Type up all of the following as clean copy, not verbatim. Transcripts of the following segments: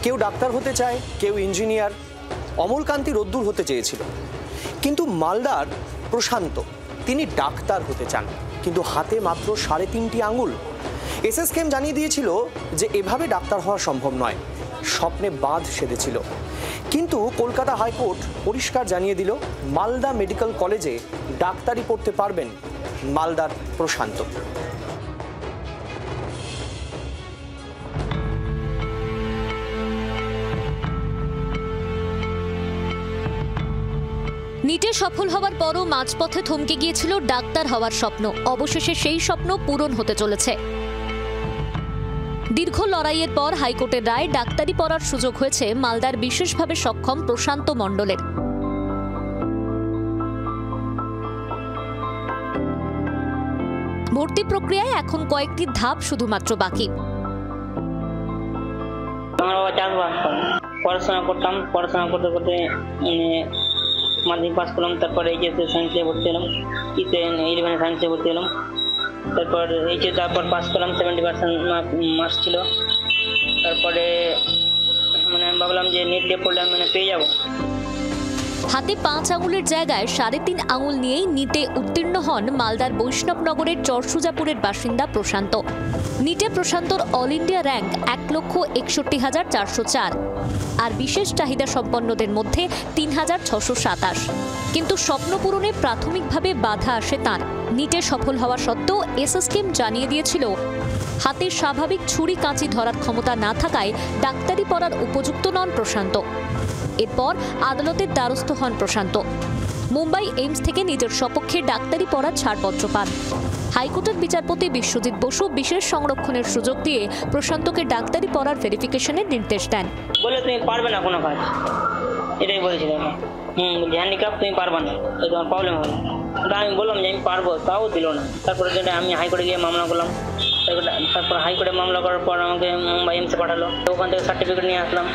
কেউ ডাক্তার হতে চায়, কেউ ইঞ্জিনিয়ার, অমলকান্তি রোদ্দুর হতে চেয়েছিল। কিন্তু মালদার প্রশান্ত, তিনি ডাক্তার হতে চান, কিন্তু হাতে মাত্র 3.5 আঙুল। এসএসকেএম জানিয়ে দিয়েছিল যে এভাবে ডাক্তার হওয়া সম্ভব নয়, স্বপ্নে বাঁধ সেধেছিল। কিন্তু কলকাতা হাইকোর্ট পরিষ্কার জানিয়ে দিল মালদা মেডিকেল কলেজে ডাক্তারি পড়তে পারবেন মালদার প্রশান্ত। নিটে সফল হওয়ার পরও মাঝপথে থমকে গিয়েছিল ডাক্তার হওয়ার স্বপ্ন। অবশেষে সেই স্বপ্ন পূরণ হতে চলেছে। দীর্ঘ লড়াইয়ের পর হাইকোর্টের রায় ডাক্তারি পড়ার সুযোগ হয়েছে মালদার বিশেষভাবে সক্ষম প্রশান্ত মণ্ডলের। ভর্তি প্রক্রিয়ায় এখন কয়েকটি ধাপ শুধুমাত্র বাকি। পড়াশোনা করতাম, পড়াশোনা করতে করতে মাধ্যমিক পাস করলাম, তারপরে এইচএসে সায়েন্সে ভর্তি হলাম, 11 সায়েন্সে ভর্তি হলাম। তারপর এইচএস তারপর পাস করলাম, 70% মার্কস ছিল। তারপরে আমি ভাবলাম যে নেট দিয়ে পড়লে আমি পেয়ে যাব। হাতে 5 আঙুলের জায়গায় 3.5 আঙুল নিয়েই নিটে উত্তীর্ণ হন মালদার বৈষ্ণবনগরের চরসুজাপুরের বাসিন্দা প্রশান্ত। নিটে প্রশান্তর অল ইন্ডিয়া র্যাঙ্ক 1,61,404, আর বিশেষ চাহিদা সম্পন্নদের মধ্যে 3,627। কিন্তু স্বপ্ন পূরণে প্রাথমিকভাবে বাধা আসে তাঁর। নিটে সফল হওয়া সত্ত্বেও এসএসকেএম জানিয়ে দিয়েছিল হাতে স্বাভাবিক ছুরি কাঁচি ধরার ক্ষমতা না থাকায় ডাক্তারি পড়ার উপযুক্ত নন প্রশান্ত। এরপর আদালতের দ্বারস্থ হন প্রশান্ত। মুম্বাই এইমস থেকে নিজের সপক্ষে ডাক্তারি পড়ার ছাড়পত্র পান। হাইকোর্টের বিচারপতি বিশ্বজিৎ বসু বিশেষ সংরক্ষণের সুযোগ দিয়ে প্রশান্তকে ডাক্তারি পড়ার ভেরিফিকেশনের নির্দেশ দেন। বলে তুমি পারবে না কোনো কাজ, এটাই বলেছিল। বলছি হ্যান্ডিক্যাপ, তুমি পারবে না, এই তোমার প্রবলেম হবে। আমি বললাম যে আমি পারবো, তাও দিল না। তারপরে আমি হাইকোর্টে গিয়ে মামলা করলাম। তারপর হাইকোর্টে মামলা করার পর আমাকে মুম্বাই এইমসে পাঠালো। ওখান থেকে সার্টিফিকেট নিয়ে আসলাম।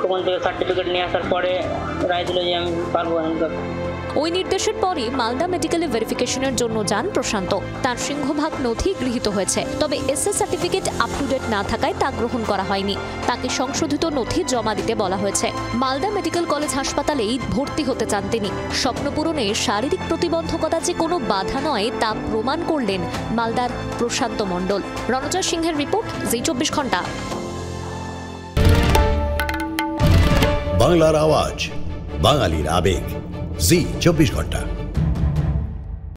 ওখান থেকে সার্টিফিকেট নিয়ে আসার পরে রায় দিল যে আমি পারবো হ্যান্ডিক্যাপ। ওই নির্দেশের পরই মালদা মেডিকেলে ভেরিফিকেশনের জন্য যান প্রশান্ত। তার সিংহভাগ নথি গৃহীত হয়েছে, তবে SS certificate up to date না থাকায় তা গ্রহণ করা হয়নি। তাকে সংশোধিত নথি জমা দিতে বলা হয়েছে। মালদা মেডিকেল কলেজ হাসপাতালেই ভর্তি হতে চান তিনি। স্বপ্ন পূরণে শারীরিক প্রতিবন্ধকতা যে কোনো বাধা নয় তা প্রমাণ করলেন মালদার প্রশান্ত মণ্ডল। রণজয় সিংহের রিপোর্ট, জি 24 ঘন্টা। বাংলার আওয়াজ, বাঙালির আবেগ, জি 24 ঘন্টা।